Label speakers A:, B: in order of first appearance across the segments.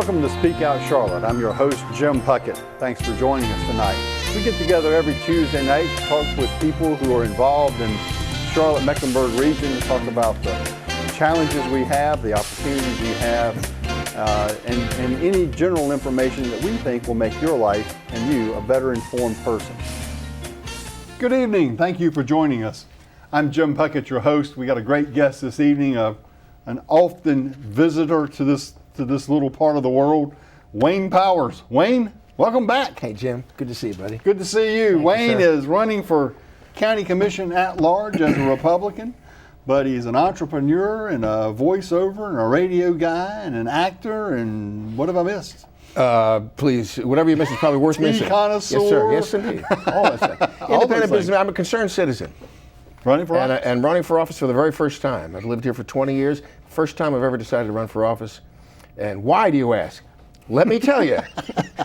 A: Welcome to Speak Out Charlotte. I'm your host, Jim Puckett. Thanks for joining us tonight. We get together every Tuesday night to talk with people who are involved in Charlotte-Mecklenburg region to talk about the challenges we have, the opportunities we have, and any general information that we think will make your life and you a better informed person. Good evening. Thank you for joining us. I'm Jim Puckett, your host. We got a great guest this evening, an often visitor to this little part of the world, Wayne Powers. Wayne, welcome back.
B: Hey, Jim. Good to see you, buddy.
A: Good to see you.
B: Thank
A: Wayne
B: you,
A: is running for County Commission at large as a Republican, but he's an entrepreneur and a voiceover and a radio guy and an actor, and what have I missed?
B: Please, whatever you missed is probably worth missing.
A: Connoisseur.
B: Yes, sir. Yes, indeed. All that stuff. Independent businessman. I'm a concerned citizen.
A: Running for office?
B: And running for office for the very first time. I've lived here for 20 years. First time I've ever decided to run for office. And why, do you ask? Let me tell you.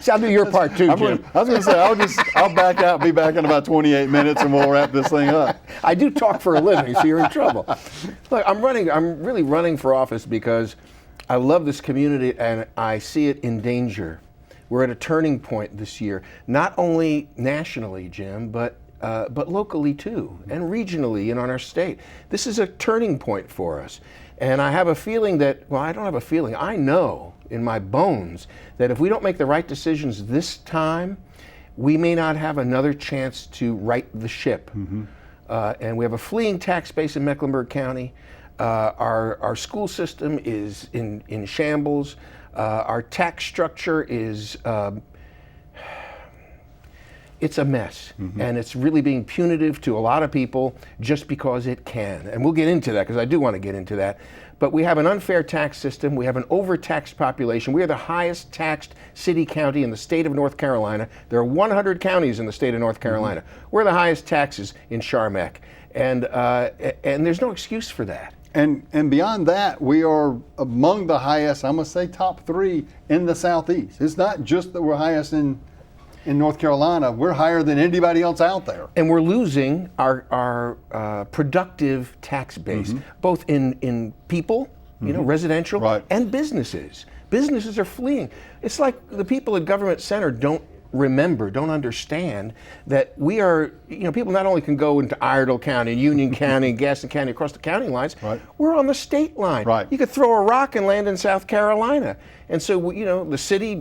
B: See, I'll do your part too, Jim.
A: I was going to say, I'll back out, be back in about 28 minutes, and we'll wrap this thing up.
B: I do talk for a living, so you're in trouble. Look, I'm really running for office because I love this community and I see it in danger. We're at a turning point this year, not only nationally, Jim, but locally too, and regionally and on our state. This is a turning point for us. And I have a feeling that, well, I don't have a feeling, I know in my bones that if we don't make the right decisions this time, we may not have another chance to right the ship. Mm-hmm. And we have a fleeing tax base in Mecklenburg County. Our school system is in shambles. Our tax structure is, it's a mess, mm-hmm. and it's really being punitive to a lot of people just because it can. And we'll get into that because I do want to get into that. But we have an unfair tax system. We have an overtaxed population. We are the highest taxed city county in the state of North Carolina. There are 100 counties in the state of North Carolina. Mm-hmm. We're the highest taxes in Charmeck. And there's no excuse for that.
A: And beyond that, we are among the highest, I'm going to say top 3 in the Southeast. It's not just that we're highest in North Carolina, we're higher than anybody else out there.
B: And we're losing our productive tax base, mm-hmm. both in people, mm-hmm.
A: right.
B: Residential, and businesses. Businesses are fleeing. It's like the people at Government Center don't understand that we are, people not only can go into Iredell County, Union County, Gaston County, across the county lines, right. We're on the state line.
A: Right.
B: You could throw a rock and land in South Carolina. And so, the city,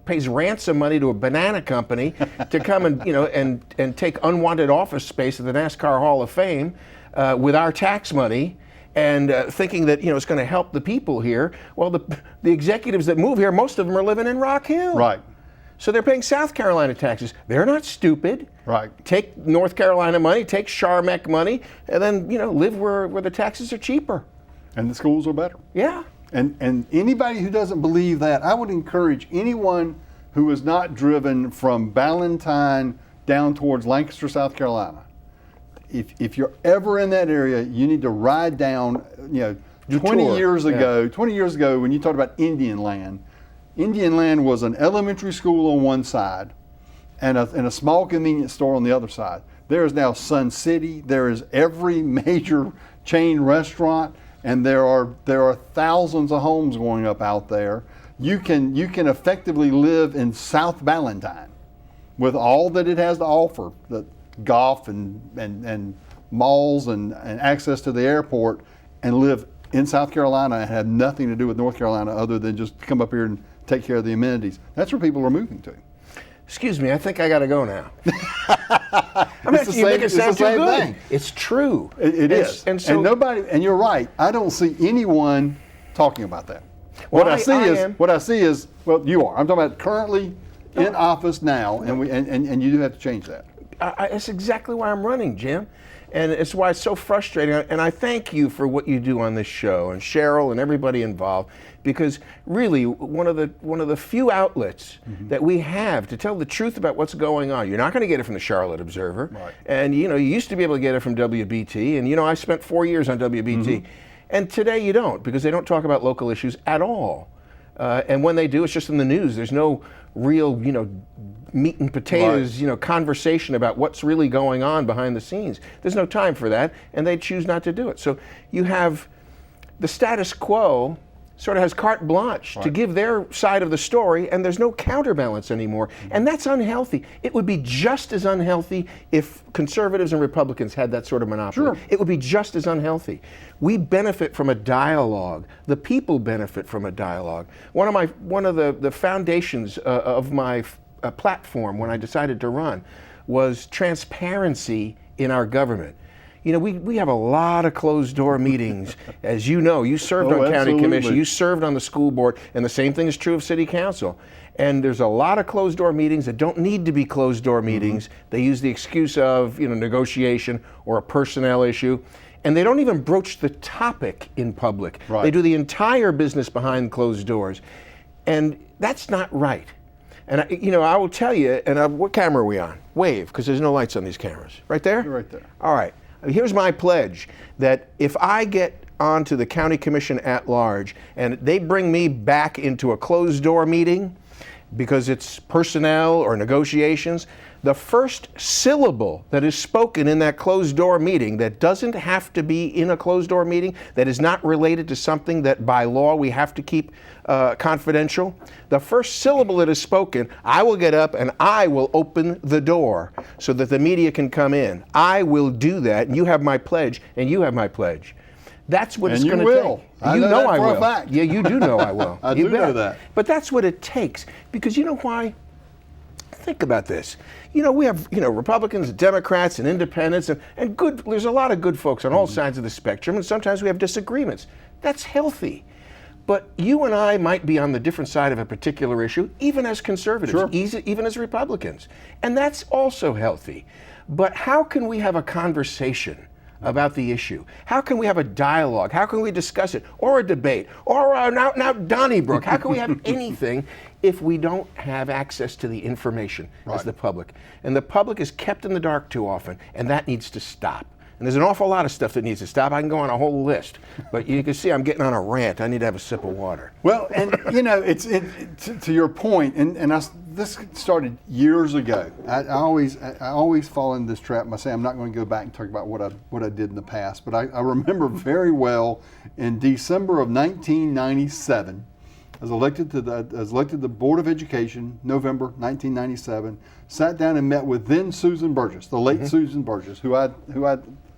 B: pays ransom money to a banana company to come and take unwanted office space at the NASCAR Hall of Fame with our tax money. And thinking that it's going to help the people here. Well, the executives that move here, most of them are living in Rock Hill.
A: Right.
B: So they're paying South Carolina taxes. They're not stupid.
A: Right.
B: Take North Carolina money, take Charmeck money, and then live where the taxes are cheaper.
A: And the schools are better.
B: Yeah.
A: And anybody who doesn't believe that, I would encourage anyone who is not driven from Ballantyne down towards Lancaster, South Carolina. If you're ever in that area, you need to ride down. 20 years ago when you talked about Indian Land was an elementary school on one side and a small convenience store on the other side. There is now Sun City. There is every major chain restaurant, and there are thousands of homes going up out there. You can effectively live in South Ballantyne with all that it has to offer, the golf and malls and access to the airport, and live in South Carolina and have nothing to do with North Carolina other than just come up here and take care of the amenities. That's where people are moving to.
B: Excuse me, I think I got to go now. You make it sound too good. Thing. It's true.
A: It is. And you're right. I don't see anyone talking about that. What I see is, well, you are. I'm talking about currently in office now, and you do have to change that.
B: That's exactly why I'm running, Jim. And it's why it's so frustrating. And I thank you for what you do on this show, and Cheryl and everybody involved, because really one of the few outlets mm-hmm. that we have to tell the truth about what's going on. You're not going to get it from the Charlotte Observer.
A: Right.
B: And you used to be able to get it from WBT, and I spent 4 years on WBT. Mm-hmm. And today you don't, because they don't talk about local issues at all. And when they do, it's just in the news. There's no real, meat and potatoes, right. Conversation about what's really going on behind the scenes. There's no time for that, and they choose not to do it. So you have the status quo sort of has carte blanche to give their side of the story, and there's no counterbalance anymore. And that's unhealthy. It would be just as unhealthy if conservatives and Republicans had that sort of monopoly.
A: Sure.
B: It would be just as unhealthy. We benefit from a dialogue. The people benefit from a dialogue. One of the foundations of my platform when I decided to run was transparency in our government. You know, we have a lot of closed door meetings. As you know, you served on county
A: absolutely.
B: commission, you served on the school board, and the same thing is true of city council. And there's a lot of closed door meetings that don't need to be closed door meetings. They use the excuse of, negotiation or a personnel issue. And they don't even broach the topic in public.
A: Right.
B: They do the entire business behind closed doors. And that's not right. And I will tell you, what camera are we on? Wave, because there's no lights on these cameras. Right there?
A: You're right there.
B: All right. Here's my pledge that if I get onto the county commission at large and they bring me back into a closed door meeting because it's personnel or negotiations, the first syllable that is spoken in that closed door meeting that doesn't have to be in a closed door meeting, that is not related to something that by law we have to keep confidential, the first syllable that is spoken, I will get up and I will open the door so that the media can come in. I will do that, and you have my pledge, and you have my pledge. That's what
A: And
B: it's
A: you
B: going to
A: will.
B: take.
A: I
B: You
A: know that
B: I
A: for a
B: will.
A: fact.
B: Yeah, you do know I will.
A: I
B: You
A: do know
B: bet.
A: that.
B: But that's what it takes, because you know why? Think about this. We have, Republicans, Democrats, and independents, and good. There's a lot of good folks on all sides of the spectrum, and sometimes we have disagreements. That's healthy. But you and I might be on the different side of a particular issue, even as conservatives,
A: Sure.
B: even as Republicans. And that's also healthy. But how can we have a conversation about the issue? How can we have a dialogue? How can we discuss it? Or a debate? Or now Donnybrook? How can we have anything if we don't have access to the information as the public? And the public is kept in the dark too often, and that needs to stop. And there's an awful lot of stuff that needs to stop. I can go on a whole list. But you can see I'm getting on a rant. I need to have a sip of water.
A: Well, and to your point, this started years ago. I always fall into this trap. I say I'm not going to go back and talk about what I did in the past, but I remember very well in December of 1997, I was elected to the Board of Education, November 1997. Sat down and met with then Susan Burgess, the late Susan Burgess, who I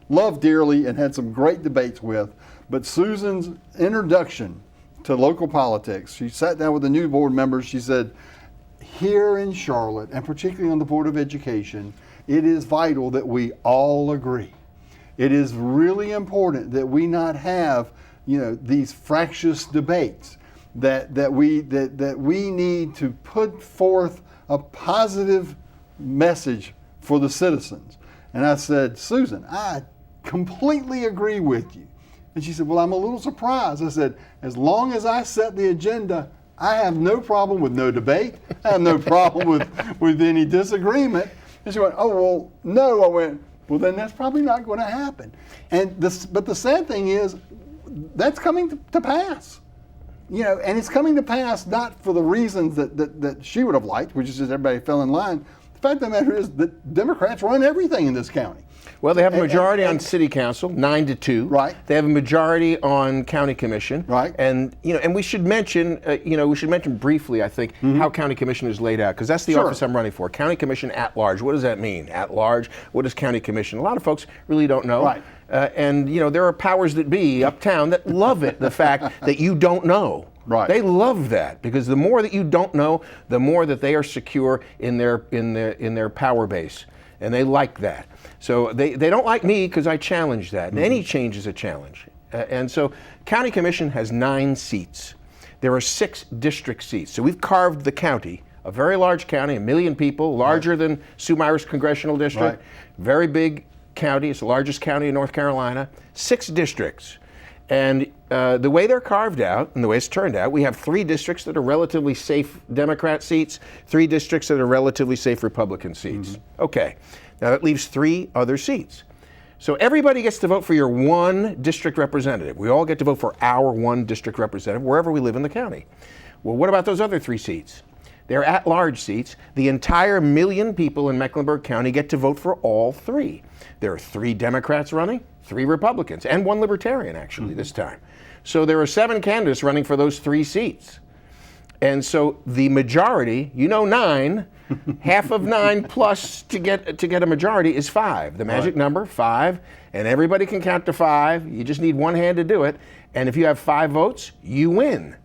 A: loved dearly and had some great debates with. But Susan's introduction to local politics, she sat down with the new board members. She said, here in Charlotte, and particularly on the Board of Education, it is vital that we all agree. It is really important that we not have, these fractious debates. That we need to put forth a positive message for the citizens. And I said, Susan, I completely agree with you. And she said, well, I'm a little surprised. I said, as long as I set the agenda, I have no problem with no debate. I have no problem with any disagreement. And she went, oh, well, no. I went, well, then that's probably not going to happen. But the sad thing is, that's coming to pass. And it's coming to pass not for the reasons that she would have liked, which is just everybody fell in line. The fact of the matter is that Democrats run everything in this county.
B: Well, they have a majority on city council, 9-2.
A: Right.
B: They have a majority on county commission.
A: Right.
B: And and we should mention, briefly, I think, how county commission is laid out, because that's the
A: Sure.
B: office I'm running for. County commission at large. What does that mean? At large. What is county commission? A lot of folks really don't know.
A: Right.
B: And there are powers that be uptown that love it, the fact that you don't know.
A: Right.
B: They love that, because the more that you don't know, the more that they are secure in their power base, and they like that. So they don't like me because I challenge that. And any change is a challenge. And so county commission has 9 seats. There are 6 district seats. So we've carved the county, a very large county, 1 million people, larger than Sue Myers Congressional District.
A: Right.
B: Very big county. It's the largest county in North Carolina. 6 districts. And the way they're carved out and the way it's turned out, we have 3 districts that are relatively safe Democrat seats, 3 districts that are relatively safe Republican seats. Okay, now that leaves 3 other seats. So everybody gets to vote for your 1 district representative. We all get to vote for our 1 district representative wherever we live in the county. Well, what about those other 3 seats? They're at-large seats. The entire 1 million people in Mecklenburg County get to vote for all 3. There are 3 Democrats running, 3 Republicans, and 1 Libertarian, actually, this time. So there are 7 candidates running for those 3 seats. And so the majority, 9, half of 9 plus to get a majority is 5. The magic number, 5, and everybody can count to 5. You just need one hand to do it. And if you have 5 votes, you win.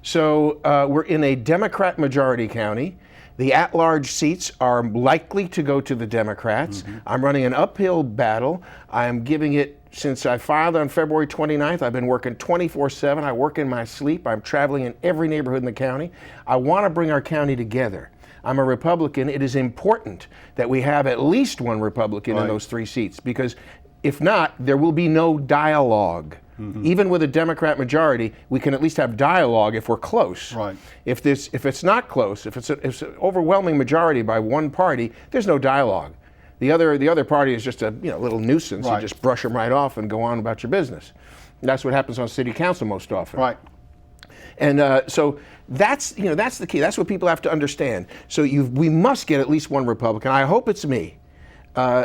B: So we're in a Democrat majority county. The at-large seats are likely to go to the Democrats. I'm running an uphill battle. I am giving it, since I filed on February 29th, I've been working 24/7. I work in my sleep. I'm traveling in every neighborhood in the county. I want to bring our county together. I'm a Republican. It is important that we have at least one Republican in those 3 seats, because if not, there will be no dialogue. Even with a Democrat majority, we can at least have dialogue if we're close.
A: Right.
B: If it's not close, if it's an overwhelming majority by one party, there's no dialogue. The other party is just a little nuisance.
A: Right.
B: You just brush them right off and go on about your business. And that's what happens on city council most often.
A: Right.
B: And so that's the key. That's what people have to understand. So we must get at least one Republican. I hope it's me.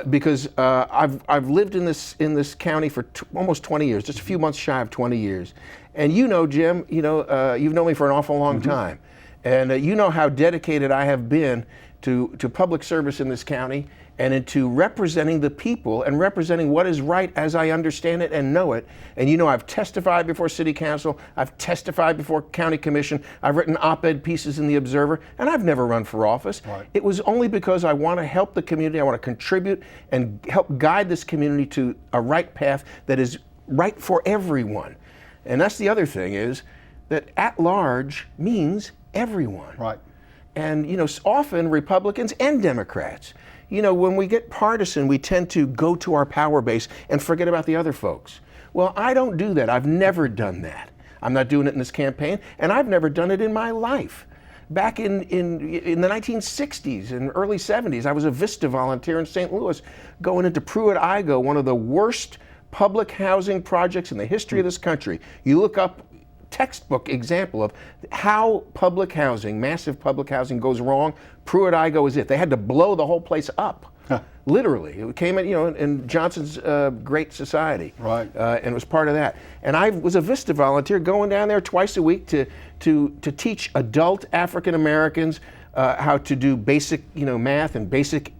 B: Because I've lived in this county for almost 20 years, just a few months shy of 20 years, and Jim, you've known me for an awful long time, and you know how dedicated I have been to public service in this county and into representing the people and representing what is right as I understand it and know it. And I've testified before City Council, I've testified before County Commission, I've written op-ed pieces in the Observer, and I've never run for office.
A: Right.
B: It was only because I want to help the community, I want to contribute and help guide this community to a right path that is right for everyone. And that's the other thing, is that at large means everyone.
A: Right.
B: And often Republicans and Democrats, when we get partisan, we tend to go to our power base and forget about the other folks. Well, I don't do that. I've never done that. I'm not doing it in this campaign, and I've never done it in my life. Back in the 1960s and early 70s, I was a VISTA volunteer in St. Louis, going into Pruitt-Igoe, one of the worst public housing projects in the history of this country. You look up textbook example of how public housing, massive public housing, goes wrong. Pruitt-Igoe is it. They had to blow the whole place up. Literally. It came in Johnson's Great Society.
A: Right.
B: And it was part of that. And I was a VISTA volunteer going down there twice a week to teach adult African Americans how to do basic math and basic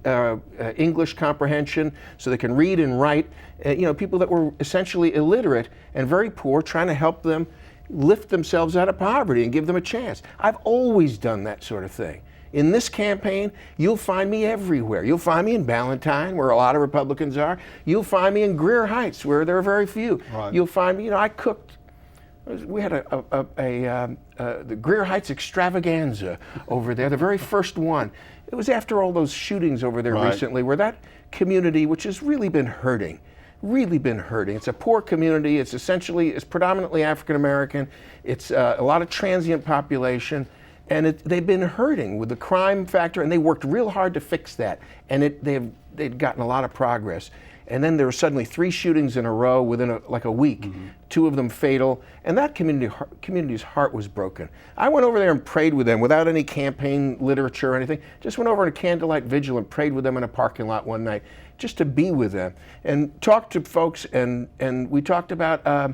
B: English comprehension so they can read and write. People that were essentially illiterate and very poor, trying to help them lift themselves out of poverty and give them a chance. I've always done that sort of thing. In this campaign, you'll find me everywhere. You'll find me in Ballantyne, where a lot of Republicans are. You'll find me in Greer Heights, where there are very few.
A: Right.
B: You'll find me, I cooked. We had the Greer Heights extravaganza over there, the very first one. It was after all those shootings over there recently, where that community, which has really been hurting. It's a poor community. It's predominantly African American. It's a lot of transient population, and they've been hurting with the crime factor, and they worked real hard to fix that, and they'd gotten a lot of progress. And then there were suddenly 3 shootings in a row within a week, 2 of them fatal, and that community's heart was broken. I went over there and prayed with them without any campaign literature or anything. Just went over in a candlelight vigil and prayed with them in a parking lot one night, just to be with them and talk to folks. And we talked about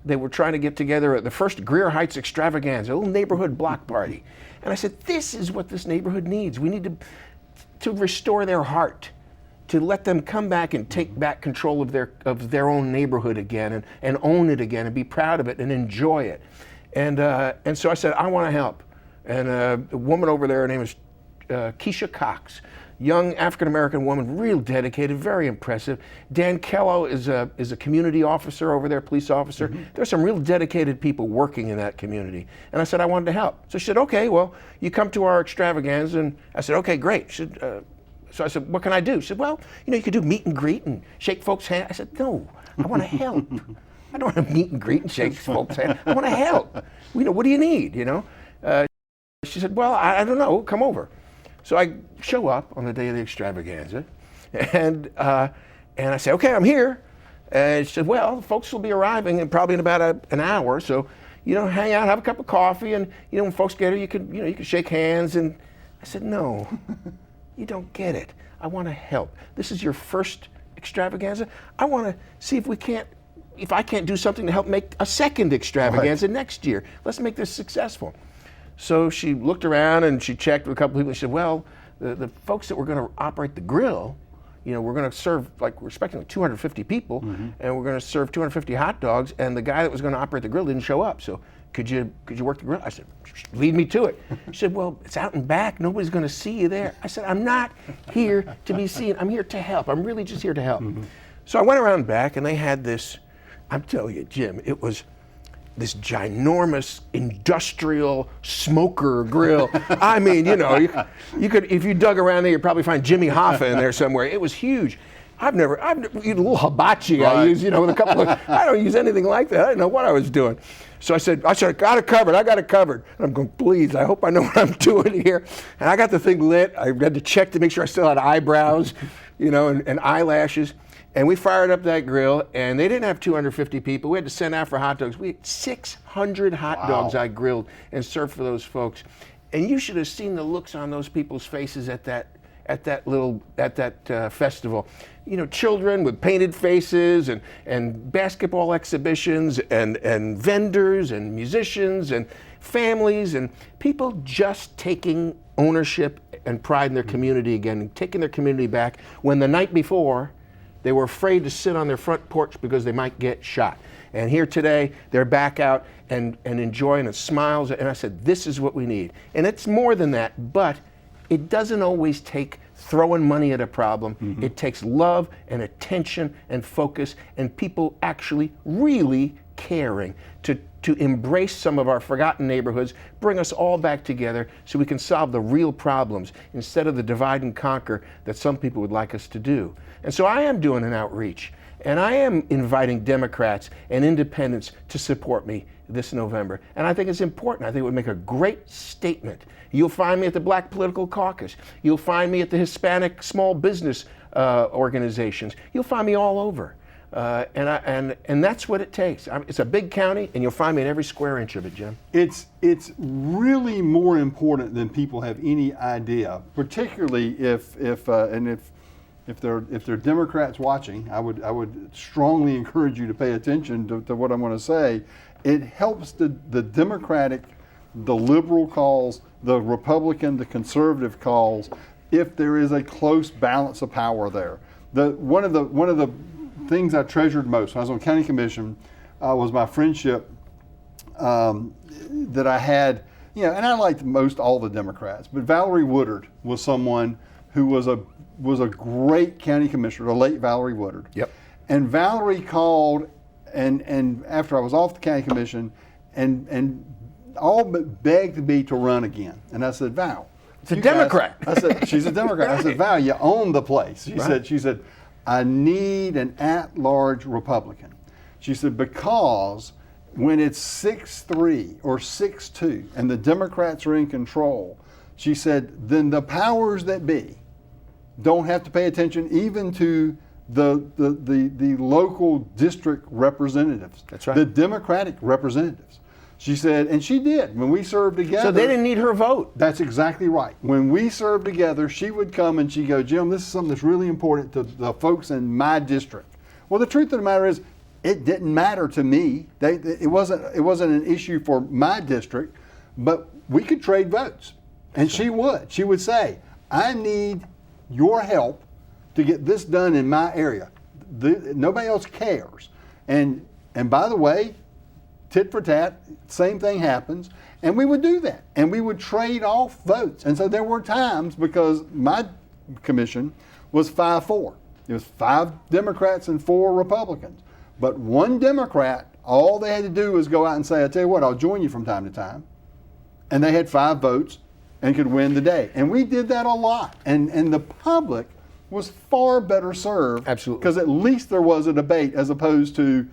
B: they were trying to get together at the first Greer Heights extravaganza, a little neighborhood block party. And I said, this is what this neighborhood needs. We need to restore their heart, to let them come back and take back control of their own neighborhood again and own it again and be proud of it and enjoy it. And so I said, I want to help. And a woman over there, her name is Keisha Cox, young African-American woman, real dedicated, very impressive. Dan Kello is a community officer over there, police officer. There's some real dedicated people working in that community. And I said, I wanted to help. So she said, okay, well, you come to our extravaganza. And I said, okay, great. She said, so I said, what can I do? She said, well, you could do meet and greet and shake folks' hands. I said, no, I want to help. I don't want to meet and greet and shake folks' hands. I want to help. What do you need, She said, well, I don't know, come over. So I show up on the day of the extravaganza, and I say, okay, I'm here. And she said, well, folks will be arriving probably in about an hour, so hang out, have a cup of coffee, and when folks get here, you can shake hands. And I said, no, you don't get it. I want to help. This is your first extravaganza. I want to see if we can't if I can't do something to help make a second extravaganza next year, let's make this successful. So she looked around and she checked with a couple people. She said, well, the folks that were going to operate the grill, we're going to serve, we're expecting 250 people, and we're going to serve 250 hot dogs, and the guy that was going to operate the grill didn't show up. So could you work the grill? I said, lead me to it. She said, well, it's out and back. Nobody's going to see you there. I said, I'm not here to be seen. I'm here to help. I'm really just here to help. So I went around back, and they had this, I'm telling you, Jim, it was this ginormous industrial smoker grill. I mean, you could, if you dug around there, you'd probably find Jimmy Hoffa in there somewhere. It was huge. I've never eaten a little hibachi I use, with a couple of, I don't use anything like that. I didn't know what I was doing. So I said, I got it covered. And I'm going, please, I hope I know what I'm doing here. And I got the thing lit. I had to check to make sure I still had eyebrows, and eyelashes. And we fired up that grill, and they didn't have 250 people. We had to send out for hot dogs. We had 600 hot dogs I grilled and served for those folks. And you should have seen the looks on those people's faces at that festival. Children with painted faces and basketball exhibitions and vendors and musicians and families and people just taking ownership and pride in their community again, and taking their community back when the night before they were afraid to sit on their front porch because they might get shot. And here today, they're back out and enjoying and smiles. And I said, this is what we need. And it's more than that, but it doesn't always take throwing money at a problem. It takes love and attention and focus and people actually really caring to embrace some of our forgotten neighborhoods, bring us all back together so we can solve the real problems instead of the divide and conquer that some people would like us to do. And so I am doing an outreach, and I am inviting Democrats and independents to support me this November. And I think it's important. I think it would make a great statement. You'll find me at the Black Political Caucus. You'll find me at the Hispanic small business organizations. You'll find me all over. And that's what it takes. It's a big county, and you'll find me in every square inch of it, Jim.
A: It's really more important than people have any idea, particularly if they're Democrats watching. I would strongly encourage you to pay attention to what I'm going to say. It helps the Democratic, the liberal cause, the Republican, the conservative cause, if there is a close balance of power there. One of the things I treasured most when I was on county commission was my friendship that I had, and I liked most all the Democrats, but Valerie Woodard was someone who was a great county commissioner, the late Valerie Woodard.
B: Yep.
A: And Valerie called, and after I was off the county commission, and all but begged me to run again. And I said, Val,
B: it's a Democrat.
A: I said, she's a Democrat. Right. I said, Val, you own the place. She said, I need an at-large Republican. She said, because when it's 6-3 or 6-2 and the Democrats are in control, she said, then the powers that be don't have to pay attention even to the local district representatives.
B: That's right.
A: The Democratic representatives. She said, and she did, when we served together.
B: So they didn't need her vote.
A: That's exactly right. When we served together, she would come and she'd go, Jim, this is something that's really important to the folks in my district. Well, the truth of the matter is, it didn't matter to me. It wasn't an issue for my district, but we could trade votes. And she would say, I need your help to get this done in my area. Nobody else cares. And by the way, tit for tat, same thing happens, and we would do that, and we would trade off votes. And so there were times, because my commission was 5-4. It was 5 Democrats and 4 Republicans. But one Democrat, all they had to do was go out and say, I tell you what, I'll join you from time to time. And they had 5 votes and could win the day. And we did that a lot. And the public was far better served.
B: Absolutely.
A: Because at least there was a debate, as opposed to,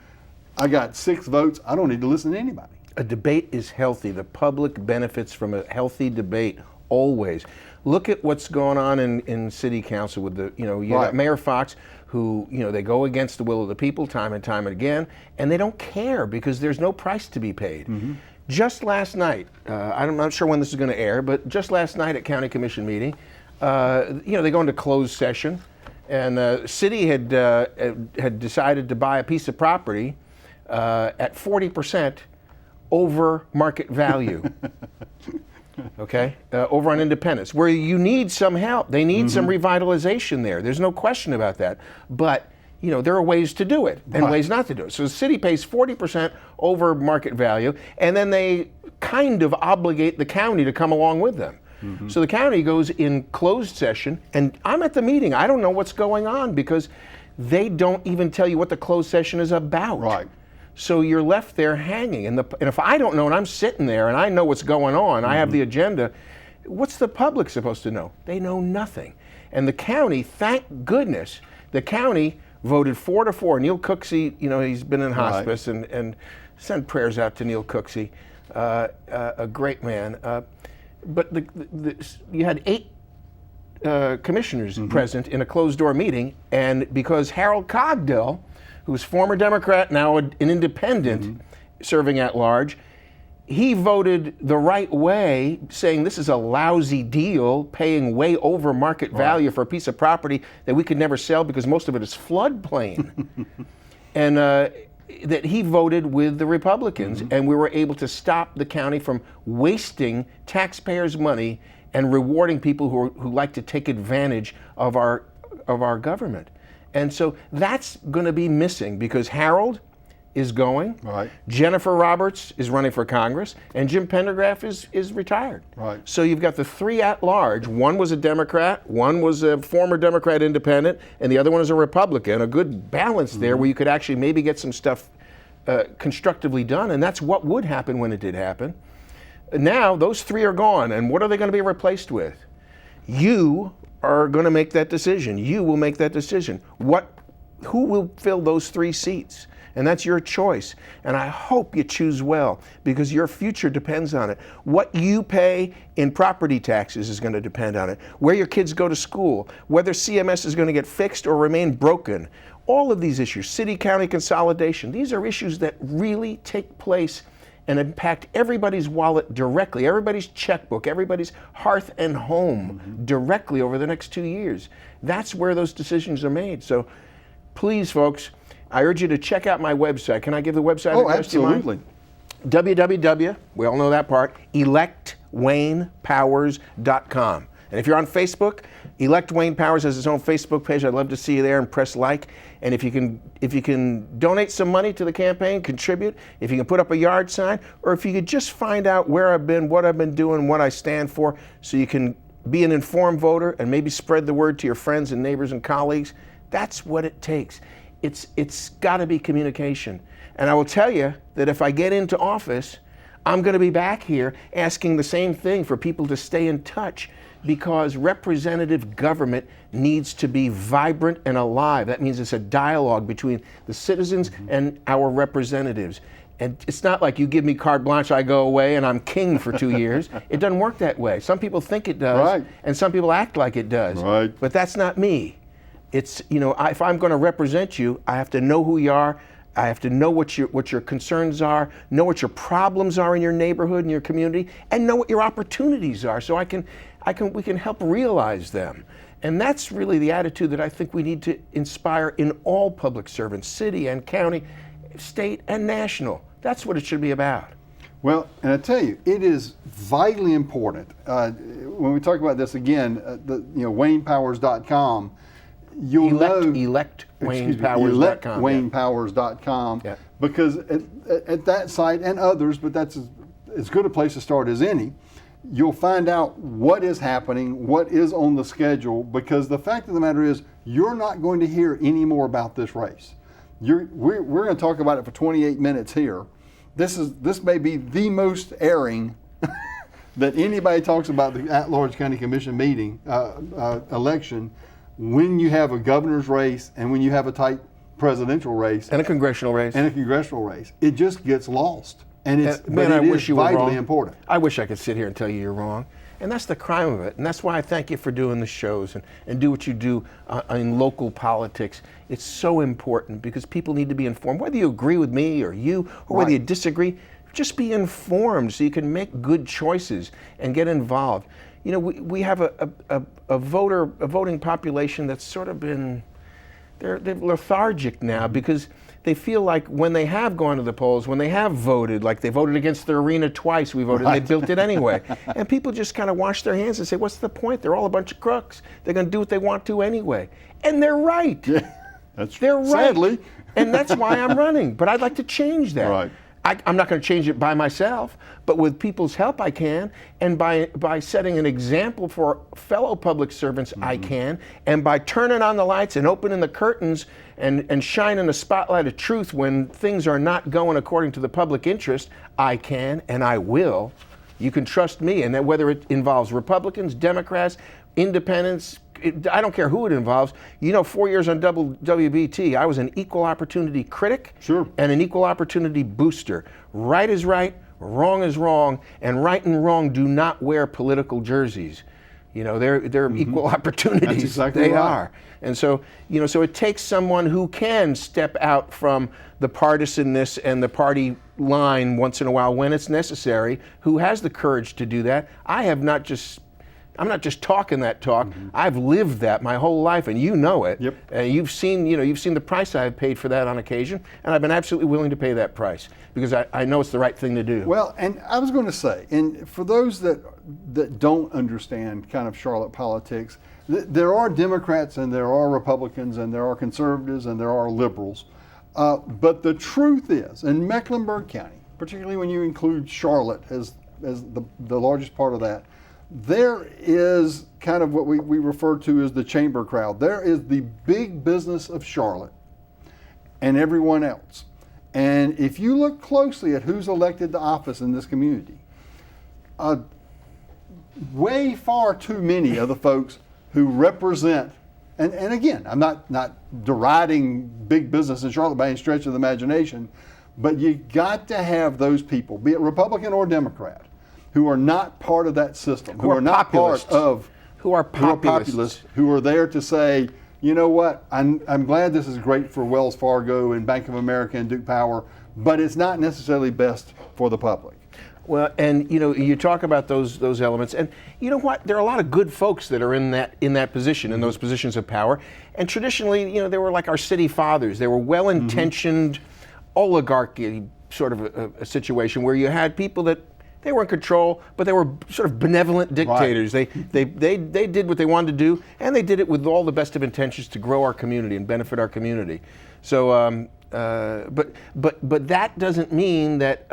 A: I got 6 votes, I don't need to listen to anybody.
B: A debate is healthy. The public benefits from a healthy debate always. Look at what's going on in city council with the, you got Mayor Fox, who, they go against the will of the people time and time again, and they don't care because there's no price to be paid. Mm-hmm. Just last night, I'm not sure when this is going to air, but just last night at county commission meeting, they go into closed session, and the city had decided to buy a piece of property at 40% over market value. Okay, over on Independence, where you need some help. They need some revitalization there. There's no question about that. But there are ways to do it and ways not to do it. So the city pays 40% over market value, and then they kind of obligate the county to come along with them. So the county goes in closed session, and I'm at the meeting. I don't know what's going on because they don't even tell you what the closed session is about.
A: Right.
B: So you're left there hanging. And if I don't know and I'm sitting there and I know what's going on, I have the agenda, what's the public supposed to know? They know nothing. And the county, thank goodness, the county voted 4-4. Neil Cooksey, he's been in hospice, and send prayers out to Neil Cooksey, a great man. But you had 8 commissioners present in a closed-door meeting, and because Harold Cogdell, who's former Democrat, now an independent, serving at large, he voted the right way, saying this is a lousy deal, paying way over market value for a piece of property that we could never sell because most of it is floodplain. And that he voted with the Republicans, and we were able to stop the county from wasting taxpayers' money and rewarding people who like to take advantage of our government. And so that's going to be missing because Harold is going, Jennifer Roberts is running for Congress, and Jim Pendergraph is retired. So you've got the 3 at large. One was a Democrat, one was a former Democrat independent, and the other one is a Republican. A good balance there where you could actually maybe get some stuff constructively done, and that's what would happen when it did happen. Now those 3 are gone, and what are they going to be replaced with? You are going to make that decision. You will make that decision. Who will fill those 3 seats? And that's your choice. And I hope you choose well because your future depends on it. What you pay in property taxes is going to depend on it. Where your kids go to school, whether CMS is going to get fixed or remain broken. All of these issues, city-county consolidation, these are issues that really take place and impact everybody's wallet directly, everybody's checkbook, everybody's hearth and home directly over the next 2 years. That's where those decisions are made. So please, folks, I urge you to check out my website. Can I give the website address?
A: Oh, absolutely.
B: www, we all know that part, electwaynepowers.com. And if you're on Facebook, Elect Wayne Powers has his own Facebook page. I'd love to see you there and press like. And if you can donate some money to the campaign, contribute, if you can put up a yard sign, or if you could just find out where I've been, what I've been doing, what I stand for, so you can be an informed voter and maybe spread the word to your friends and neighbors and colleagues. That's what it takes. It's got to be communication. And I will tell you that if I get into office, I'm going to be back here asking the same thing for people to stay in touch because representative government needs to be vibrant and alive. That means it's a dialogue between the citizens and our representatives. And it's not like you give me carte blanche, I go away, and I'm king for 2 years. It doesn't work that way. Some people think it does, and some people act like it does. But that's not me. It's, if I'm going to represent you, I have to know who you are. I have to know what your concerns are, know what your problems are in your neighborhood and your community, and know what your opportunities are, so we can help realize them. And that's really the attitude that I think we need to inspire in all public servants, city and county, state and national. That's what it should be about.
A: Well, and I tell you, it is vitally important. When we talk about this again, WaynePowers.com. You'll know
B: electwaynepowers.com.
A: electwaynepowers.com, because at that site and others, but that's as good a place to start as any, you'll find out what is happening, what is on the schedule, because the fact of the matter is you're not going to hear any more about this race. We're going to talk about it for 28 minutes here. This may be the most airing that anybody talks about the at-large county commission meeting election, when you have a governor's race and when you have a tight presidential race
B: and a congressional race
A: it just gets lost, and it's vitally important.
B: I wish I could sit here and tell you you're wrong, and that's the crime of it. And that's why I thank you for doing the shows and do what you do in local politics. It's so important because people need to be informed, whether you agree with me or whether you disagree. Just be informed so you can make good choices and get involved. We have a voting population that's sort of been they're lethargic now because they feel like when they have gone to the polls, when they have voted, like they voted against the arena twice, we voted, and they built it anyway. And people just kind of wash their hands and say, what's the point? They're all a bunch of crooks. They're going to do what they want to anyway. And they're right.
A: Yeah, that's
B: They're right.
A: sadly.
B: And that's why I'm running. But I'd like to change that.
A: Right.
B: I'm not going to change it by myself, but with people's help I can, and by setting an example for fellow public servants I can, and by turning on the lights and opening the curtains and shining the spotlight of truth when things are not going according to the public interest, I can and I will. You can trust me, and that whether it involves Republicans, Democrats, independents, I don't care who it involves. 4 years on WBT, I was an equal opportunity critic
A: Sure.
B: and an equal opportunity booster. Right is right, wrong is wrong, and right and wrong do not wear political jerseys. They're equal opportunities.
A: That's exactly
B: they
A: right.
B: are. And so, so it takes someone who can step out from the partisanness and the party line once in a while when it's necessary, who has the courage to do that. I'm not just talking that talk. I've lived that my whole life, and you know it.
A: Yep.
B: And you've seen the price I've paid for that on occasion, and I've been absolutely willing to pay that price because I know it's the right thing to do.
A: Well, and I was going to say, and for those that don't understand kind of Charlotte politics, there are Democrats and there are Republicans and there are conservatives and there are liberals. But the truth is, in Mecklenburg County, particularly when you include Charlotte as the largest part of that, there is kind of what we refer to as the chamber crowd. There is the big business of Charlotte and everyone else. And if you look closely at who's elected to office in this community, way far too many of the folks who represent, and again, I'm not deriding big business in Charlotte by any stretch of the imagination, but you got to have those people, be it Republican or Democrat, who are not part of that system, who are not
B: populists. Who are populists.
A: who are there to say, you know what, I'm glad this is great for Wells Fargo and Bank of America and Duke Power, but it's not necessarily best for the public.
B: Well, and you talk about those elements, and you know what? There are a lot of good folks that are in that position, in those positions of power. And traditionally, they were like our city fathers. They were well-intentioned oligarchy sort of a situation where you had people that they were in control, but they were sort of benevolent dictators. Right. They did what they wanted to do, and they did it with all the best of intentions to grow our community and benefit our community. So, but that doesn't mean that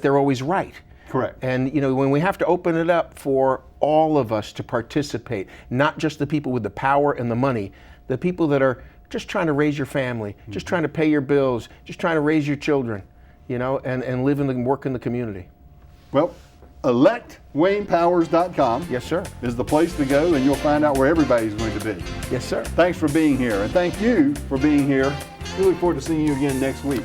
B: they're always right.
A: Correct.
B: And when we have to open it up for all of us to participate, not just the people with the power and the money, the people that are just trying to raise your family, just trying to pay your bills, just trying to raise your children, and live and work in the community.
A: Well, electwaynepowers.com
B: Yes, sir.
A: is the place to go, and you'll find out where everybody's going to be.
B: Yes, sir.
A: Thanks for being here, and thank you for being here. We look forward to seeing you again next week.